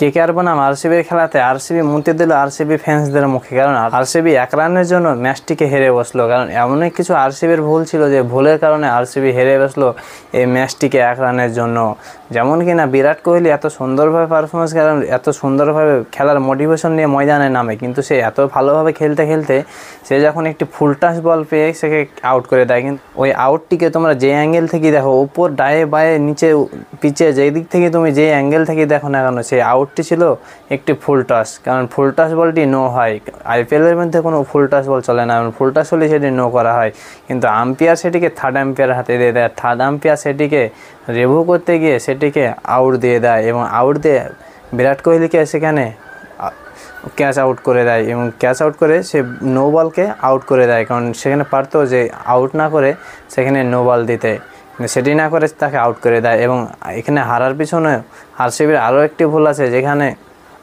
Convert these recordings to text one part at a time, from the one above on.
KKR বনাম আরসিবির খেলাতে RCB মুতে দিল আরসিবি ফ্যান্সদের মুখে, কারণ আরসিবি 1 রানের জন্য ম্যাচটিকে হেরে বসলো। কারণ এমনই কিছু আরসিবির ভুল ছিল যে ভুলের কারণে আরসিবি হেরে বসলো এই ম্যাচটিকে 1 রানের জন্য। যেমন কি না বিরাট কোহলি এত সুন্দরভাবে পারফরমেন্স করেন, এত সুন্দরভাবে খেলার মোটিভেশন নিয়ে ময়দানে নামে, কিন্তু সে এত ভালোভাবে খেলতে খেলতে সে যখন একটি ফুল টাচ বল পেয়ে সেকে আউট করে দেয়। কিন্তু ওই আউটটিকে তোমরা যে অ্যাঙ্গেল থেকে দেখো, উপর ডায়ে বায়ে নিচে পিচে যেই দিক থেকে তুমি যে অ্যাঙ্গেল থেকে দেখো না কেন, সেই আউটটি ছিল একটি ফুল টাচ। কারণ ফুল টাচ বলটি নো হয়, আইপিএলের মধ্যে কোনো ফুল টাচ বল চলে না, ফুল টাচ হলে সেটি নো করা হয়। কিন্তু আম্পায়ার সেটিকে থার্ড আম্পায়ারের হাতে দিয়ে দেয়, থার্ড আম্পায়ার সেটিকে রিভিউ করতে গিয়ে সেটিকে আউট দিয়ে দেয় এবং আউট দিয়ে বিরাট কোহলিকে সেখানে ক্যাচ আউট করে দেয় এবং ক্যাচ আউট করে সে নো বলকে আউট করে দেয়। কারণ সেখানে পারতো যে আউট না করে সেখানে নো বল দিতে, সেটি না করে তাকে আউট করে দেয়। এবং এখানে হারার পিছনে আরসিবির আরও একটি ভুল আছে, যেখানে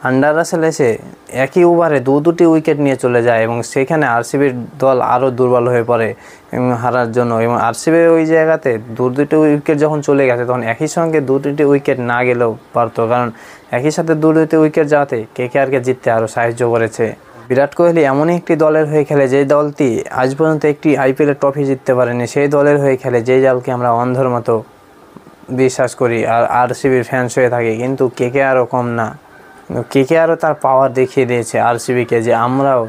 আন্ডার রাসেল এসে একই ওভারে দুটি উইকেট নিয়ে চলে যায় এবং সেখানে আরসিবির দল আরও দুর্বল হয়ে পড়ে এবং হারার জন্য। এবং আরসিবির ওই জায়গাতে দুটি উইকেট যখন চলে গেছে তখন একই সঙ্গে দুটি উইকেট না গেলেও পারতো, কারণ একই সাথে দুটি উইকেট যাওয়াতে কেকেআরকে জিততে আরও সাহায্য করেছে। বিরাট কোহলি এমনই একটি দলের হয়ে খেলে যে দলটি আজ পর্যন্ত একটি আইপিএলের ট্রফি জিততে পারেনি, সেই দলের হয়ে খেলে যেই দলকে আমরা অন্ধের মতো বিশ্বাস করি আর আরসিবির ফ্যান্স হয়ে থাকি। কিন্তু কেকেআরও কম না, কেকেআরও তার পাওয়ার দেখিয়ে দিয়েছে আরসিবিকে যে আমরাও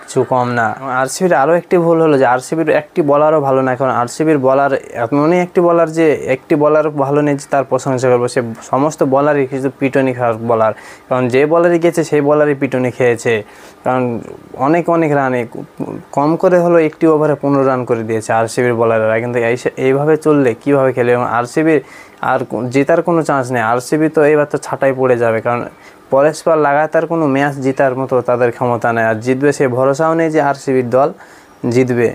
কিছু কম না। আরসিবির আরও একটি ভুল হলো যে আরসিবির একটি বলারও ভালো না, কারণ আরসিবির বলার এমনই একটি বলার যে একটি বলার ভালো নেই যে তার প্রশংসা করবো, সে সমস্ত বলারই কিছু পিটনি খাওয়ার বলার। কারণ যে বলারই গেছে সেই বলারই পিটনি খেয়েছে, কারণ অনেক রানে কম করে হলো একটি ওভারে 15 রান করে দিয়েছে আরসিবির বলাররা। কিন্তু এইভাবে চললে কীভাবে খেলে এবং আরসিবির আর জেতার কোনো চান্স নেই। আরসিবি তো এইবার তো ছাঁটাই পড়ে যাবে, কারণ পরস্পর লাগাতার কোনো ম্যাচ জেতার মতো তাদের ক্ষমতা নেই, আর জিতবে সে ভরসাও নেই যে আরসিবির দল জিতবে।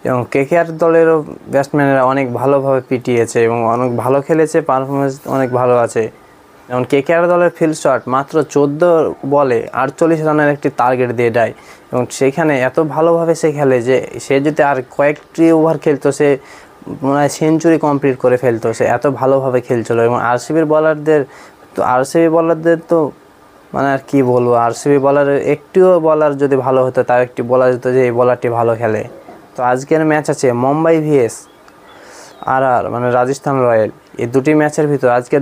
এবং কেকেআর দলেরও ব্যাটসম্যানেরা অনেক ভালোভাবে পিটিয়েছে এবং অনেক ভালো খেলেছে, পারফরমেন্স অনেক ভালো আছে। যেমন কেকেআর দলের ফিল্ড শট মাত্র 14 বলে 48 রানের একটি টার্গেট দিয়ে দেয় এবং সেখানে এত ভালোভাবে সে খেলে যে সে যদি আর কয়েকটি ওভার খেলতো সে মনে হয় সেঞ্চুরি কমপ্লিট করে ফেলতো, সে এত ভালোভাবে খেলছিল। এবং আরসিবি বলারদের তো মানে আর কি বলবো, আরসিবি বলারের একটিও বলার যদি ভালো হতো, তার একটি বলার হতো যে এই বলারটি ভালো খেলে। তো আজকের ম্যাচ আছে মুম্বাই ভিএস আরআর মানে রাজস্থান রয়্যাল। এই দুটি ম্যাচের ভিতর আজকে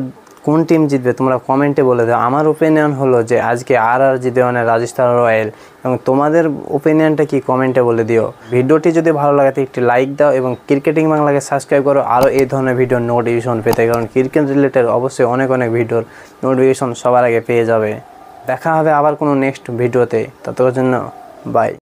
কোন টিম জিতবে তোমরা কমেন্টে বলে দাও। আমার ওপিনিয়ন হলো যে আজকে আরআর জিতবে মানে রাজস্থান রয়্যাল, এবং তোমাদের ওপিনিয়নটা কি কমেন্টে বলে দিও। ভিডিওটি যদি ভালো লাগে তো একটি লাইক দাও এবং ক্রিকেটিং বাংলাকে সাবস্ক্রাইব করো আরও এই ধরনের ভিডিওর নোটিফিকেশন পেতে, কারণ ক্রিকেট রিলেটেড অবশ্যই অনেক ভিডিওর নোটিফিকেশন সবার আগে পেয়ে যাবে। দেখা হবে আবার কোনো নেক্সট ভিডিওতে, ততক্ষণের জন্য বাই।